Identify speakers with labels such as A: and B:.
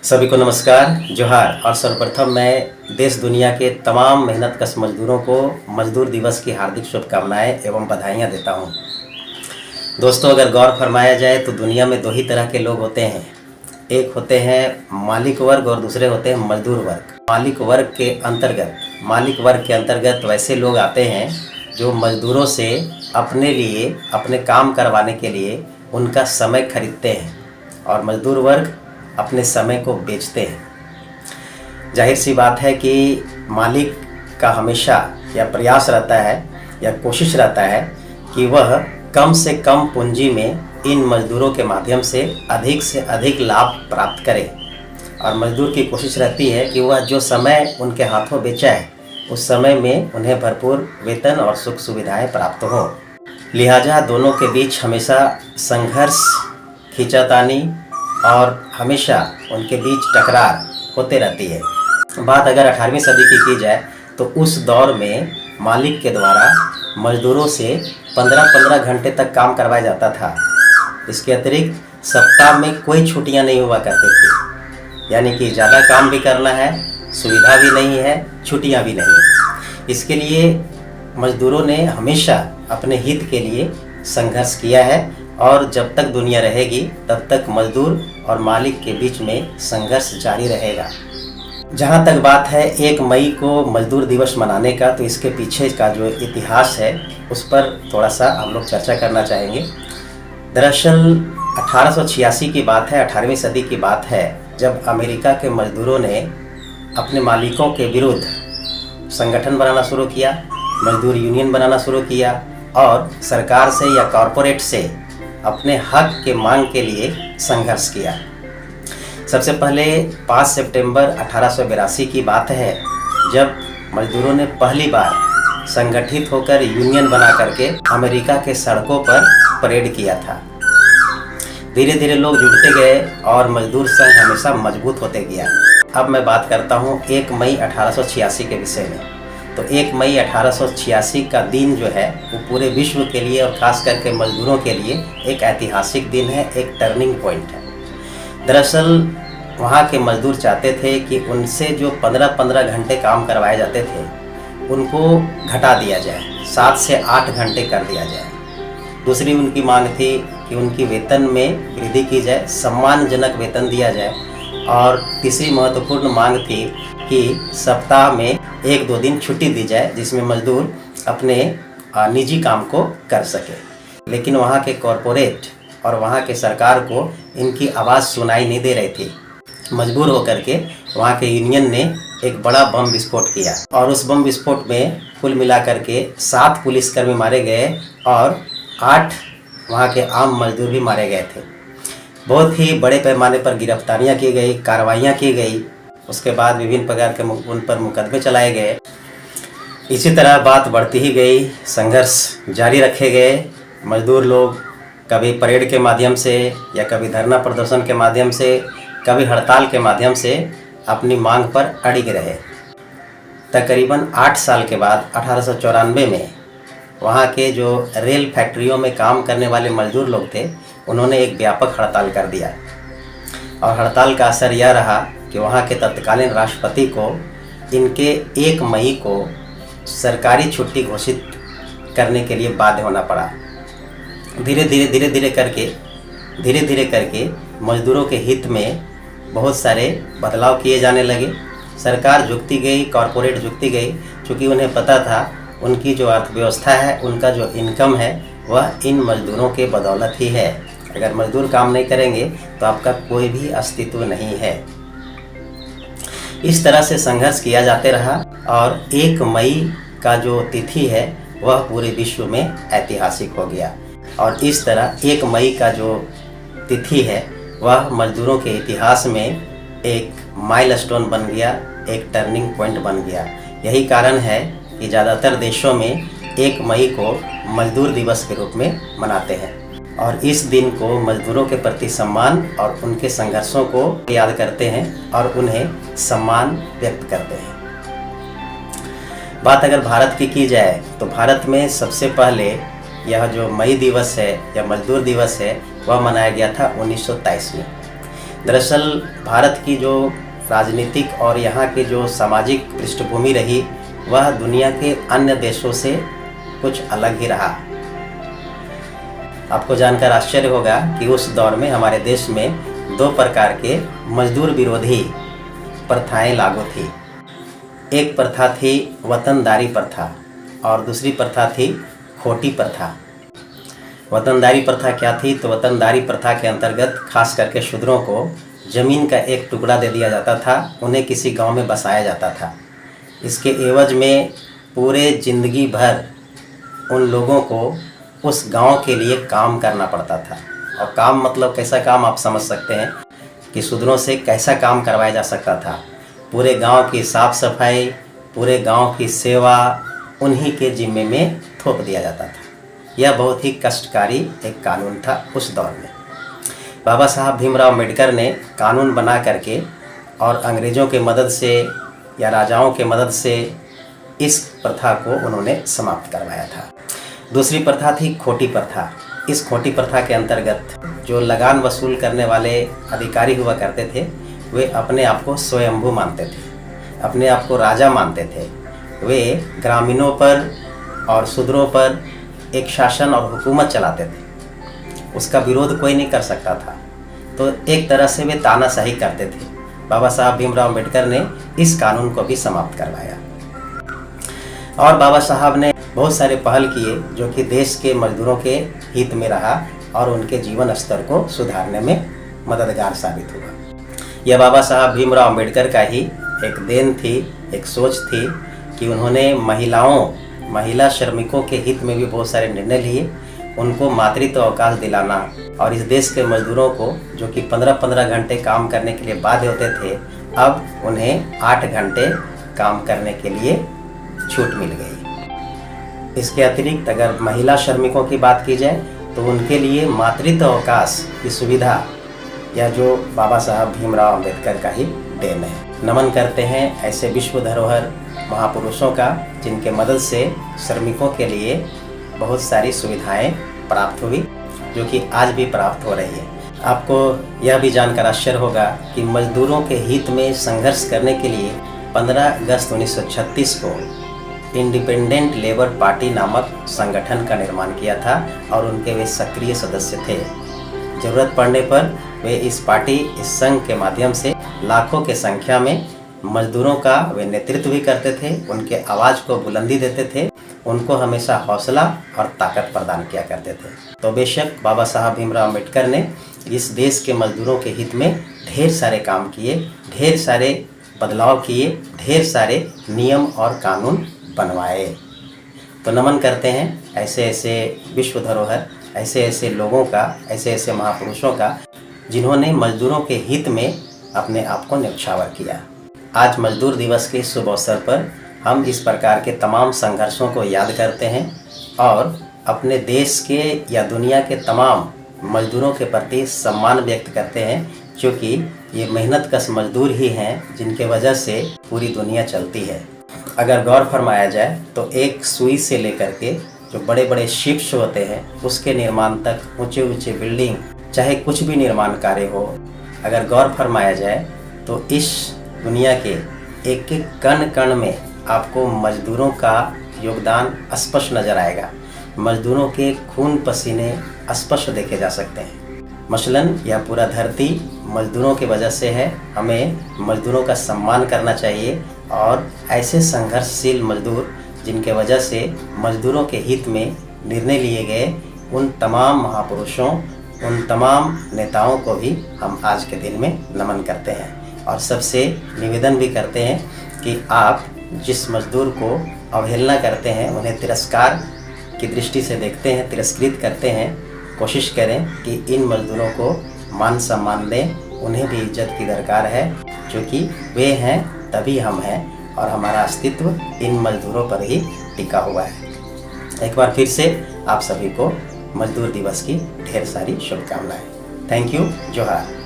A: सभी को नमस्कार, जोहार। और सर्वप्रथम मैं देश दुनिया के तमाम मेहनतकश मजदूरों को मजदूर दिवस की हार्दिक शुभकामनाएं एवं बधाइयां देता हूं। दोस्तों, अगर गौर फरमाया जाए तो दुनिया में दो ही तरह के लोग होते हैं। एक होते हैं मालिक वर्ग और दूसरे होते हैं मजदूर वर्ग। मालिक वर्ग के अंतर्गत वैसे लोग आते हैं जो मजदूरों से अपने लिए अपने काम करवाने के लिए उनका समय खरीदते हैं, और मजदूर वर्ग अपने समय को बेचते हैं। जाहिर सी बात है कि मालिक का हमेशा यह प्रयास रहता है या कोशिश रहता है कि वह कम से कम पूंजी में इन मजदूरों के माध्यम से अधिक लाभ प्राप्त करे, और मजदूर की कोशिश रहती है कि वह जो समय उनके हाथों बेचा है उस समय में उन्हें भरपूर वेतन और सुख सुविधाएं प्राप्त हो। लिहाजा दोनों के बीच हमेशा संघर्ष, खींचातानी और हमेशा उनके बीच टकरार होते रहती है। बात अगर 18वीं सदी की जाए तो उस दौर में मालिक के द्वारा मजदूरों से 15-15 घंटे तक काम करवाया जाता था। इसके अतिरिक्त सप्ताह में कोई छुट्टियां नहीं हुआ करती थी, यानी कि ज़्यादा काम भी करना है, सुविधा भी नहीं है, छुट्टियां भी नहीं है। इसके लिए मजदूरों ने हमेशा अपने हित के लिए संघर्ष किया है, और जब तक दुनिया रहेगी तब तक मजदूर और मालिक के बीच में संघर्ष जारी रहेगा। जहाँ तक बात है 1 मई को मजदूर दिवस मनाने का, तो इसके पीछे का जो इतिहास है उस पर थोड़ा सा हम लोग चर्चा करना चाहेंगे। दरअसल 1886 की बात है, 18वीं सदी की बात है, जब अमेरिका के मजदूरों ने अपने मालिकों के विरुद्ध संगठन बनाना शुरू किया, मजदूर यूनियन बनाना शुरू किया, और सरकार से या कॉरपोरेट से अपने हक के मांग के लिए संघर्ष किया। सबसे पहले 5 सितंबर 1882 की बात है, जब मजदूरों ने पहली बार संगठित होकर यूनियन बना करके अमेरिका के सड़कों पर परेड किया था। धीरे धीरे लोग जुड़ते गए और मजदूर संघ हमेशा मजबूत होते गया। अब मैं बात करता हूँ 1 मई 1886 के विषय में। तो 1 मई 1886 का दिन जो है वो पूरे विश्व के लिए और ख़ास करके मजदूरों के लिए एक ऐतिहासिक दिन है, एक टर्निंग पॉइंट है। दरअसल वहाँ के मजदूर चाहते थे कि उनसे जो 15-15 घंटे काम करवाए जाते थे उनको घटा दिया जाए, 7 से 8 घंटे कर दिया जाए। दूसरी उनकी मांग थी कि उनकी वेतन में वृद्धि की जाए, सम्मानजनक वेतन दिया जाए। और तीसरी महत्वपूर्ण मांग थी कि सप्ताह में 1-2 दिन छुट्टी दी जाए, जिसमें मजदूर अपने निजी काम को कर सके। लेकिन वहाँ के कॉरपोरेट और वहाँ के सरकार को इनकी आवाज़ सुनाई नहीं दे रही थी। मजबूर होकर के वहाँ के यूनियन ने एक बड़ा बम विस्फोट किया, और उस बम विस्फोट में कुल मिलाकर के 7 पुलिसकर्मी मारे गए और 8 वहाँ के आम मजदूर भी मारे गए थे। बहुत ही बड़े पैमाने पर गिरफ्तारियाँ की गई, कार्रवाइयाँ की गई। उसके बाद विभिन्न प्रकार के उन पर मुकदमे चलाए गए। इसी तरह बात बढ़ती ही गई, संघर्ष जारी रखे गए। मजदूर लोग कभी परेड के माध्यम से या कभी धरना प्रदर्शन के माध्यम से, कभी हड़ताल के माध्यम से अपनी मांग पर अड़िग रहे। तकरीबन 8 साल के बाद 1894 में वहाँ के जो रेल फैक्ट्रियों में काम करने वाले मजदूर लोग थे, उन्होंने एक व्यापक हड़ताल कर दिया। और हड़ताल का असर यह रहा कि वहाँ के तत्कालीन राष्ट्रपति को इनके 1 मई को सरकारी छुट्टी घोषित करने के लिए बाध्य होना पड़ा। धीरे धीरे करके मजदूरों के हित में बहुत सारे बदलाव किए जाने लगे। सरकार झुकती गई, कॉरपोरेट झुकती गई, क्योंकि उन्हें पता था उनकी जो अर्थव्यवस्था है, उनका जो इनकम है, वह इन मजदूरों के बदौलत ही है। अगर मजदूर काम नहीं करेंगे तो आपका कोई भी अस्तित्व नहीं है। इस तरह से संघर्ष किया जाते रहा, और 1 मई का जो तिथि है वह पूरे विश्व में ऐतिहासिक हो गया। और इस तरह 1 मई का जो तिथि है वह मजदूरों के इतिहास में एक माइलस्टोन बन गया, एक टर्निंग पॉइंट बन गया। यही कारण है कि ज़्यादातर देशों में 1 मई को मजदूर दिवस के रूप में मनाते हैं, और इस दिन को मजदूरों के प्रति सम्मान और उनके संघर्षों को याद करते हैं और उन्हें सम्मान व्यक्त करते हैं। बात अगर भारत की जाए तो भारत में सबसे पहले यह जो मई दिवस है या मजदूर दिवस है वह मनाया गया था 1923 में। दरअसल भारत की जो राजनीतिक और यहाँ की जो सामाजिक पृष्ठभूमि रही वह दुनिया के अन्य देशों से कुछ अलग ही रहा। आपको जानकर आश्चर्य होगा कि उस दौर में हमारे देश में 2 प्रकार के मजदूर विरोधी प्रथाएं लागू थी। एक प्रथा थी वतनदारी प्रथा और दूसरी प्रथा थी खोटी प्रथा। वतनदारी प्रथा क्या थी? तो वतनदारी प्रथा के अंतर्गत खास करके शूद्रों को ज़मीन का एक टुकड़ा दे दिया जाता था, उन्हें किसी गांव में बसाया जाता था। इसके एवज में पूरे ज़िंदगी भर उन लोगों को उस गांव के लिए काम करना पड़ता था। और काम मतलब कैसा काम, आप समझ सकते हैं कि शूद्रों से कैसा काम करवाया जा सकता था। पूरे गांव की साफ़ सफाई, पूरे गांव की सेवा उन्हीं के जिम्मे में थोप दिया जाता था। यह बहुत ही कष्टकारी एक कानून था उस दौर में। बाबा साहब भीमराव अम्बेडकर ने कानून बना करके और अंग्रेज़ों के मदद से या राजाओं के मदद से इस प्रथा को उन्होंने समाप्त करवाया था। दूसरी प्रथा थी खोटी प्रथा। इस खोटी प्रथा के अंतर्गत जो लगान वसूल करने वाले अधिकारी हुआ करते थे वे अपने आप को स्वयंभू मानते थे, अपने आप को राजा मानते थे। वे ग्रामीणों पर और शूद्रों पर एक शासन और हुकूमत चलाते थे, उसका विरोध कोई नहीं कर सकता था। तो एक तरह से वे तानाशाही करते थे। बाबा साहब भीमराव अम्बेडकर ने इस कानून को भी समाप्त करवाया और बाबा साहब ने बहुत सारे पहल किए जो कि देश के मजदूरों के हित में रहा और उनके जीवन स्तर को सुधारने में मददगार साबित हुआ। यह बाबा साहब भीमराव अम्बेडकर का ही एक देन थी, एक सोच थी कि उन्होंने महिला श्रमिकों के हित में भी बहुत सारे निर्णय लिए, उनको मातृत्व अवकाश दिलाना और इस देश के मजदूरों को जो कि 15-15 घंटे काम करने के लिए बाध्य होते थे, अब उन्हें 8 घंटे काम करने के लिए छूट मिल गई। इसके अतिरिक्त अगर महिला श्रमिकों की बात की जाए तो उनके लिए मातृत्व अवकाश की सुविधा यह जो बाबा साहब भीमराव अम्बेडकर का ही देन है। नमन करते हैं ऐसे विश्व धरोहर महापुरुषों का जिनके मदद से श्रमिकों के लिए बहुत सारी सुविधाएं प्राप्त हुई जो कि आज भी प्राप्त हो रही है। आपको यह भी जानकर आश्चर्य होगा कि मजदूरों के हित में संघर्ष करने के लिए 15 अगस्त 1936 को इंडिपेंडेंट लेबर पार्टी नामक संगठन का निर्माण किया था और उनके वे सक्रिय सदस्य थे। ज़रूरत पड़ने पर वे इस संघ के माध्यम से लाखों के संख्या में मजदूरों का वे नेतृत्व भी करते थे, उनके आवाज़ को बुलंदी देते थे, उनको हमेशा हौसला और ताकत प्रदान किया करते थे। तो बेशक बाबा साहब भीमराव अम्बेडकर ने इस देश के मजदूरों के हित में ढेर सारे काम किए, ढेर सारे बदलाव किए, ढेर सारे नियम और कानून बनवाए। तो नमन करते हैं ऐसे ऐसे विश्व धरोहर, ऐसे ऐसे लोगों का, ऐसे ऐसे महापुरुषों का जिन्होंने मजदूरों के हित में अपने आप को न्यौछावर किया। आज मजदूर दिवस के शुभ अवसर पर हम इस प्रकार के तमाम संघर्षों को याद करते हैं और अपने देश के या दुनिया के तमाम मजदूरों के प्रति सम्मान व्यक्त करते हैं, क्योंकि ये मेहनतकश मजदूर ही हैं जिनके वजह से पूरी दुनिया चलती है। अगर गौर फरमाया जाए तो एक सुई से लेकर के जो बड़े बड़े शिप्स होते हैं उसके निर्माण तक, ऊंचे ऊंचे बिल्डिंग, चाहे कुछ भी निर्माण कार्य हो, अगर गौर फरमाया जाए तो इस दुनिया के एक एक कण कण में आपको मजदूरों का योगदान स्पष्ट नज़र आएगा। मजदूरों के खून पसीने स्पष्ट देखे जा सकते हैं। मसलन यह पूरा धरती मजदूरों की वजह से है। हमें मजदूरों का सम्मान करना चाहिए और ऐसे संघर्षशील मजदूर जिनके वजह से मजदूरों के हित में निर्णय लिए गए उन तमाम महापुरुषों, उन तमाम नेताओं को भी हम आज के दिन में नमन करते हैं और सबसे निवेदन भी करते हैं कि आप जिस मजदूर को अवहेलना करते हैं, उन्हें तिरस्कार की दृष्टि से देखते हैं, तिरस्कृत करते हैं, कोशिश करें कि इन मजदूरों को मान सम्मान दें। उन्हें भी इज्जत की दरकार है, क्योंकि वे हैं तभी हम हैं और हमारा अस्तित्व इन मजदूरों पर ही टिका हुआ है। एक बार फिर से आप सभी को मजदूर दिवस की ढेर सारी शुभकामनाएं। Thank you. जोहार।